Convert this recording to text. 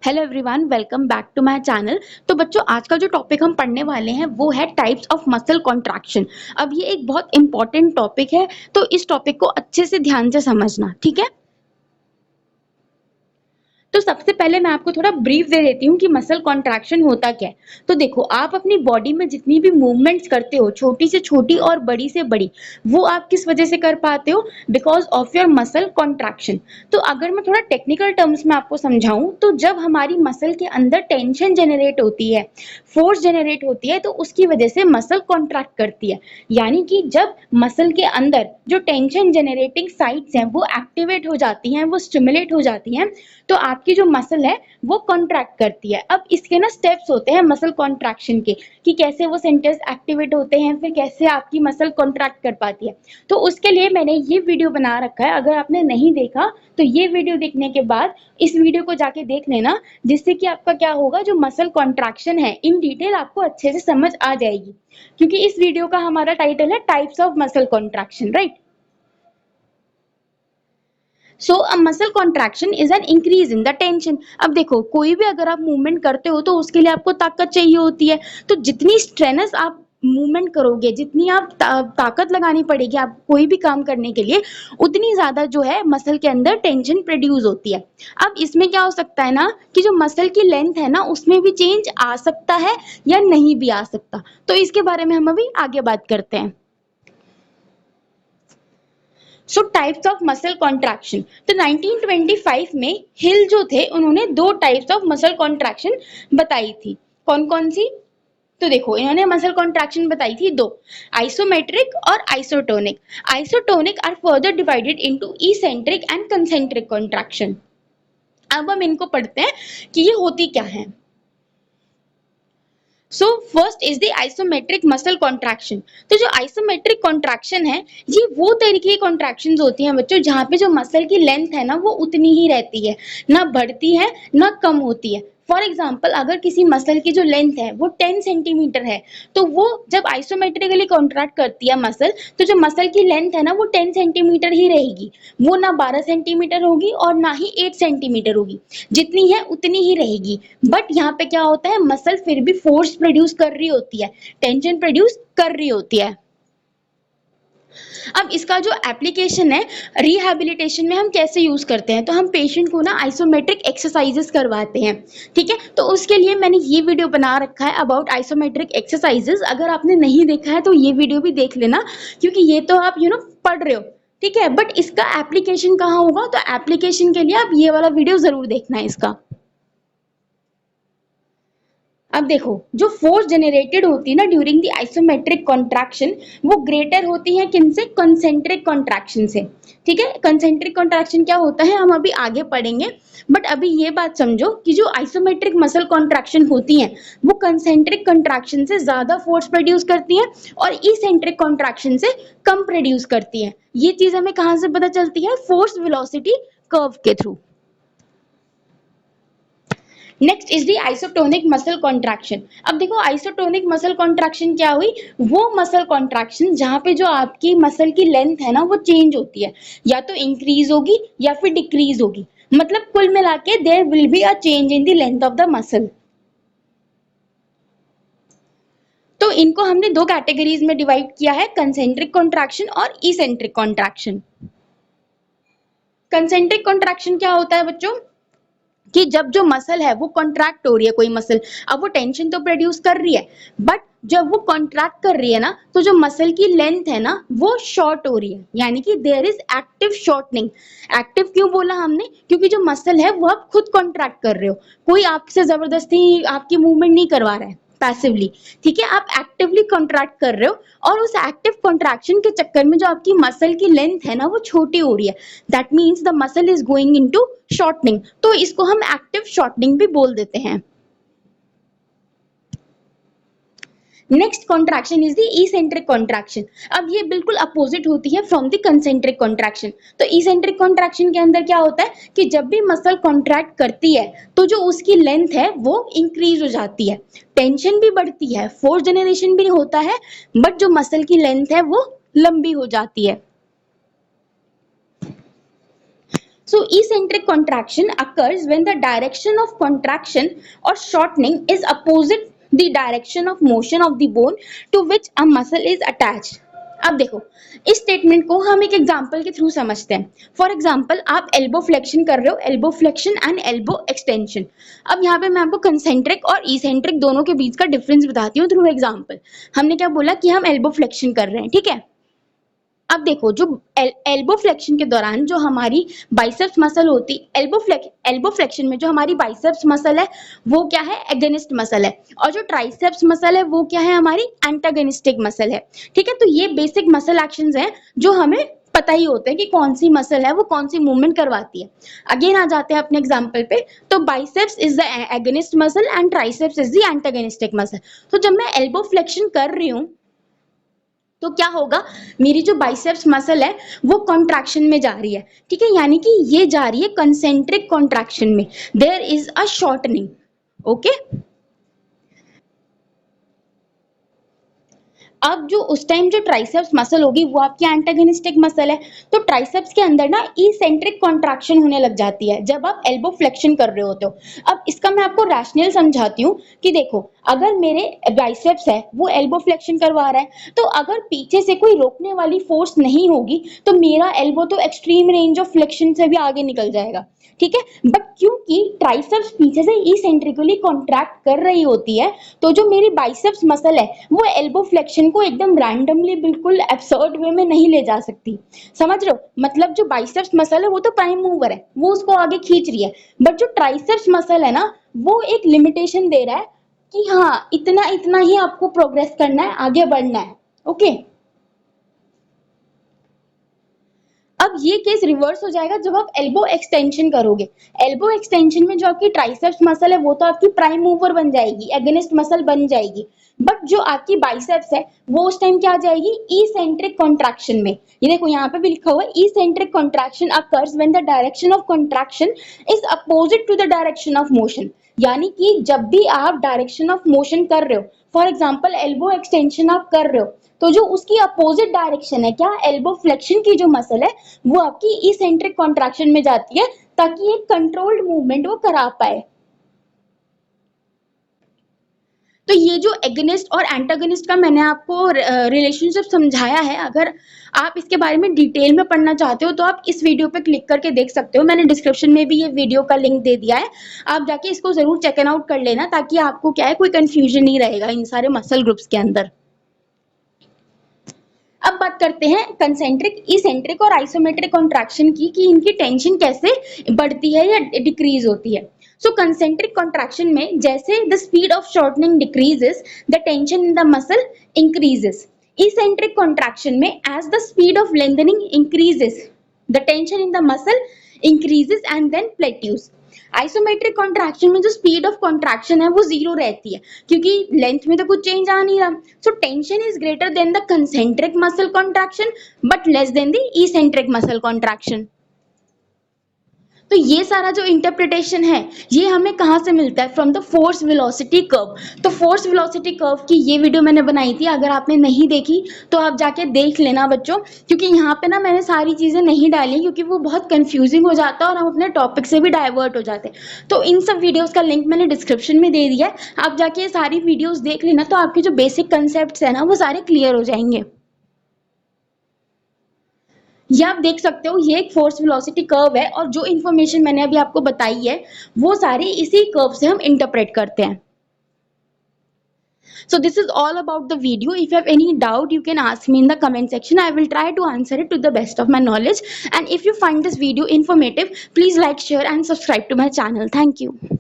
Hello everyone, welcome back to my channel. तो बच्चों, आज का जो टॉपिक हम पढ़ने वाले हैं वो है टाइप्स ऑफ मसल कॉन्ट्रैक्शन। अब ये एक बहुत इंपॉर्टेंट टॉपिक है, तो इस टॉपिक को अच्छे से ध्यान से समझना, ठीक है। तो सबसे पहले मैं आपको थोड़ा ब्रीफ दे देती हूँ कि मसल कॉन्ट्रैक्शन होता क्या है। तो देखो, आप अपनी बॉडी में जितनी भी मूवमेंट्स करते हो, छोटी से छोटी और बड़ी से बड़ी, वो आप किस वजह से कर पाते हो? Because of your muscle contraction. तो अगर मैं थोड़ा टेक्निकल टर्म्स में आपको समझाऊं, तो जब हमारी मसल के अंदर टेंशन जनरेट होती है, फोर्स जनरेट होती है, तो उसकी वजह से मसल कॉन्ट्रैक्ट करती है। यानी कि जब मसल के अंदर जो टेंशन जनरेटिंग साइट्स हैं वो एक्टिवेट हो जाती हैं, वो स्टिमुलेट हो जाती हैं, तो आपकी जो मसल है वो कॉन्ट्रैक्ट करती है। अब इसके ना स्टेप्स होते हैं मसल कॉन्ट्रैक्शन के, कि कैसे वो सेंटर्स एक्टिवेट होते हैं, फिर कैसे आपकी मसल कॉन्ट्रैक्ट कर पाती है। तो उसके लिए मैंने ये वीडियो बना रखा है। अगर आपने नहीं देखा तो ये वीडियो देखने के बाद इस वीडियो को जाके देख लेना, जिससे कि आपका क्या होगा, जो मसल कॉन्ट्रैक्शन है इन डिटेल आपको अच्छे से समझ आ जाएगी। क्योंकि इस वीडियो का हमारा टाइटल है types of muscle contraction, right. So a muscle contraction is an increase in the tension. अब देखो, कोई भी अगर आप मूवमेंट करते हो तो उसके लिए आपको ताकत चाहिए होती है। तो जितनी स्ट्रेनस आप मूवमेंट करोगे, जितनी आप ताकत लगानी पड़ेगी आप कोई भी काम करने के लिए, उतनी ज्यादा जो है मसल के अंदर टेंशन प्रोड्यूस होती है। अब इसमें क्या हो सकता है ना, कि जो मसल की लेंथ है ना उसमें भी चेंज आ सकता है या नहीं भी आ सकता। तो इसके बारे में हम अभी आगे बात करते हैं। सो टाइप्स ऑफ मसल कॉन्ट्रैक्शन। तो 1925 में हिल जो थे उन्होंने दो टाइप्स ऑफ मसल कॉन्ट्रैक्शन बताई थी। कौन कौन सी? तो देखो, इन्होंने मसल कॉन्ट्रैक्शन बताई थी दो, आइसोमेट्रिक और आइसोटोनिक। Isotonic are further divided into eccentric and concentric contraction. अब हम इनको पढ़ते हैं कि ये होती क्या है। So first is the isometric muscle contraction. तो जो आइसोमेट्रिक कॉन्ट्रैक्शन है, ये वो तरीके की कॉन्ट्रैक्शन होती हैं बच्चों, जहाँ पे जो मसल की लेंथ है ना वो उतनी ही रहती है, ना बढ़ती है ना कम होती है। फॉर एग्जाम्पल, अगर किसी मसल की जो लेंथ है वो 10 सेंटीमीटर है, तो वो जब आइसोमेट्रिकली कॉन्ट्रैक्ट करती है मसल, तो जो मसल की लेंथ है ना वो 10 सेंटीमीटर ही रहेगी। वो ना 12 सेंटीमीटर होगी और ना ही 8 सेंटीमीटर होगी, जितनी है उतनी ही रहेगी। बट यहाँ पे क्या होता है, मसल फिर भी फोर्स प्रोड्यूस कर रही होती है, टेंशन प्रोड्यूस कर रही होती है। अब इसका जो एप्लीकेशन है रिहैबिलिटेशन में, हम कैसे यूज करते हैं, तो हम पेशेंट को ना आइसोमेट्रिक एक्सरसाइजेस करवाते हैं, ठीक है। तो उसके लिए मैंने ये वीडियो बना रखा है अबाउट आइसोमेट्रिक एक्सरसाइजेस। अगर आपने नहीं देखा है तो ये वीडियो भी देख लेना, क्योंकि ये तो आप पढ़ रहे हो, ठीक है, बट इसका एप्लीकेशन कहाँ होगा, तो एप्लीकेशन के लिए आप ये वाला वीडियो जरूर देखना है इसका। अब देखो, जो फोर्स जनरेटेड होती है ना ड्यूरिंग द आइसोमेट्रिक कॉन्ट्रैक्शन, वो ग्रेटर होती है किनसे? कंसेंट्रिक कॉन्ट्रैक्शन से, ठीक है। कंसेंट्रिक कॉन्ट्रैक्शन क्या होता है हम अभी आगे पढ़ेंगे, बट अभी ये बात समझो कि जो आइसोमेट्रिक मसल कॉन्ट्रैक्शन होती हैं वो कंसेंट्रिक कॉन्ट्रैक्शन से ज्यादा फोर्स प्रोड्यूस करती हैं और इसेंट्रिक कॉन्ट्रैक्शन से कम प्रोड्यूस करती हैं। ये चीज हमें कहाँ से पता चलती है? फोर्स वेलोसिटी कर्व के through. Next is the isotonic muscle contraction. अब देखो, आइसोटोनिक मसल कॉन्ट्रैक्शन क्या हुई? वो मसल कॉन्ट्रैक्शन जहां पे जो आपकी मसल की लेंथ है ना वो चेंज होती है, या तो इंक्रीज होगी या फिर डिक्रीज होगी। मतलब कुल मिला के there will be a change in the length of the muscle. तो इनको हमने दो कैटेगरीज में डिवाइड किया है, कंसेंट्रिक कॉन्ट्रैक्शन और इसेंट्रिक कॉन्ट्रैक्शन। कंसेंट्रिक कॉन्ट्रैक्शन क्या होता है बच्चों, कि जब जो मसल है वो कॉन्ट्रैक्ट हो रही है, कोई मसल, अब वो टेंशन तो प्रोड्यूस कर रही है, बट जब वो कॉन्ट्रैक्ट कर रही है ना, तो जो मसल की लेंथ है ना वो शॉर्ट हो रही है, यानी कि there is active shortening. Active क्यों बोला हमने? क्योंकि जो मसल है वो आप खुद कॉन्ट्रैक्ट कर रहे हो, कोई आपसे जबरदस्ती आपकी मूवमेंट नहीं करवा रहा है पैसिवली, ठीक है। आप एक्टिवली कॉन्ट्रैक्ट कर रहे हो, और उस एक्टिव कॉन्ट्रैक्शन के चक्कर में जो आपकी मसल की लेंथ है ना वो छोटी हो रही है, that means the muscle is going into shortening. तो इसको हम एक्टिव शॉर्टनिंग भी बोल देते हैं। Next contraction is the eccentric contraction. अब ये बिल्कुल अपोजिट होती है फ्रॉम द कंसेंट्रिक कॉन्ट्रैक्शन। तो इसेंट्रिक कॉन्ट्रैक्शन के अंदर क्या होता है कि जब भी मसल कॉन्ट्रैक्ट करती है तो जो उसकी लेंथ है वो इंक्रीज हो जाती है, टेंशन भी बढ़ती है, फोर्स जनरेशन भी होता है, बट जो मसल की लेंथ है वो लंबी हो जाती है। So eccentric contraction occurs when the direction of contraction or shortening is opposite the direction of motion of the bone to which a muscle is attached. अब देखो, इस स्टेटमेंट को हम एक एग्जांपल के थ्रू समझते हैं। फॉर एग्जांपल, आप एल्बो फ्लेक्शन कर रहे हो, elbow flexion and elbow extension. अब यहाँ पे मैं आपको कंसेंट्रिक और इसेंट्रिक दोनों के बीच का डिफरेंस बताती हूँ थ्रू एग्जांपल। हमने क्या बोला कि हम एल्बो फ्लेक्शन कर रहे हैं, ठीक है। अब देखो, जो एल्बो फ्लेक्शन के दौरान जो हमारी बाइसेप्स मसल होती, एल्बो फ्लेक्शन में जो हमारी बाइसेप्स मसल है वो क्या है, एगोनिस्ट मसल है, और जो ट्राइसेप्स मसल है वो क्या है, हमारी एंटागोनिस्टिक मसल है, ठीक है। तो ये बेसिक मसल एक्शंस हैं जो हमें पता ही होते हैं कि कौन सी मसल है वो कौन सी मूवमेंट करवाती है। अगेन आ जाते हैं अपने एग्जांपल पे। तो biceps is the agonist muscle and triceps is the antagonistic muscle. तो जब मैं एल्बो फ्लेक्शन कर रही हूँ तो क्या होगा, मेरी जो बाइसेप्स मसल है वो कॉन्ट्रैक्शन में जा रही है, ठीक है, यानी कि ये जा रही है कंसेंट्रिक कॉन्ट्रैक्शन में। There is a shortening, okay. अब जो उस टाइम जो ट्राइसेप्स मसल होगी वो आपकी एंटागोनिस्टिक मसल है, तो ट्राइसेप्स के अंदर ना इसेंट्रिक कॉन्ट्रैक्शन होने लग जाती है जब आप एल्बो फ्लेक्शन कर रहे होते हो। अब इसका मैं आपको रैशनल समझाती हूँ कि देखो, अगर मेरे बाइसेप्स है वो एल्बो फ्लेक्शन करवा रहा है, तो अगर पीछे से कोई रोकने वाली फोर्स नहीं होगी तो मेरा एल्बो तो एक्सट्रीम रेंज ऑफ फ्लेक्शन से भी आगे निकल जाएगा, ठीक है। बट क्योंकि ट्राइसेप्स पीछे से इसेंट्रिकली कॉन्ट्रैक्ट कर रही होती है, तो जो मेरी बाइसेप्स मसल है वो एल्बो फ्लेक्शन को एकदम रैंडमली बिल्कुल एब्सर्ड वे में नहीं ले जा सकती। समझ रहे हो, मतलब जो बाइसेप्स मसल है वो तो प्राइम मूवर है, वो उसको आगे खींच रही है, बट जो ट्राइसेप्स मसल है ना वो एक लिमिटेशन दे रहा है कि हाँ, इतना इतना ही आपको प्रोग्रेस करना है, आगे बढ़ना है, ओके। अब ये केस रिवर्स हो जाएगा जब आप एल्बो एक्सटेंशन करोगे। एल्बो एक्सटेंशन में जो आपकी ट्राइसेप्स मसल है वो तो आपकी प्राइम मूवर बन जाएगी, एगोनिस्ट मसल बन जाएगी, बट जो आपकी बाइसेप्स है वो उस टाइम क्या आ जाएगी, इसेंट्रिक कॉन्ट्रैक्शन में। ये देखो यहाँ पे भी लिखा हुआ है, eccentric contraction occurs when the direction of contraction is opposite to the direction of motion. यानी कि जब भी आप डायरेक्शन ऑफ मोशन कर रहे हो, फॉर एग्जाम्पल एल्बो एक्सटेंशन आप कर रहे हो, तो जो उसकी अपोजिट डायरेक्शन है क्या, एल्बो फ्लेक्शन की जो मसल है वो आपकी इसेंट्रिक कॉन्ट्रैक्शन में जाती है ताकि एक कंट्रोल्ड मूवमेंट वो करा पाए। तो ये जो एगनिस्ट और एंटागनिस्ट का मैंने आपको रिलेशनशिप समझाया है, अगर आप इसके बारे में डिटेल में पढ़ना चाहते हो तो आप इस वीडियो पे क्लिक करके देख सकते हो। मैंने डिस्क्रिप्शन में भी ये वीडियो का लिंक दे दिया है, आप जाके इसको जरूर चेक आउट कर लेना ताकि आपको क्या है, कोई कंफ्यूजन नहीं रहेगा इन सारे मसल ग्रुप्स के अंदर। अब बात करते हैं कंसेंट्रिक, इसेंट्रिक और आइसोमेट्रिक कॉन्ट्रैक्शन की, कि इनकी टेंशन कैसे बढ़ती है या डिक्रीज होती है। सो कंसेंट्रिक कॉन्ट्रैक्शन में जैसे the speed of shortening decreases, the tension in the muscle increases. Eccentric contraction में as the speed of lengthening increases, the tension in the muscle increases and then plateaus. Isometric contraction में जो speed of contraction है वो zero रहती है क्योंकि length में तो कुछ चेंज आ नहीं रहा। So tension is greater than the concentric muscle contraction but less than the eccentric muscle contraction. तो ये सारा जो इंटरप्रिटेशन है ये हमें कहाँ से मिलता है, from the force velocity curve. तो फोर्स वेलोसिटी कर्व की ये वीडियो मैंने बनाई थी, अगर आपने नहीं देखी तो आप जाके देख लेना बच्चों, क्योंकि यहाँ पे ना मैंने सारी चीजें नहीं डाली क्योंकि वो बहुत कंफ्यूजिंग हो जाता है और हम अपने टॉपिक से भी डाइवर्ट हो जाते हैं। तो इन सब वीडियोज का लिंक मैंने डिस्क्रिप्शन में दे दिया है, आप जाके ये सारी वीडियोज देख लेना, तो आपके जो बेसिक कंसेप्ट है ना वो सारे क्लियर हो जाएंगे। ये आप देख सकते हो, ये एक फोर्स वेलोसिटी कर्व है और जो इन्फॉर्मेशन मैंने अभी आपको बताई है वो सारी इसी कर्व से हम इंटरप्रेट करते हैं। So this is all about the video. If you have any doubt, you can ask me in the comment section. I will try to answer it to the best of my knowledge. And if you find this video informative, please like, share and subscribe to my channel. Thank you.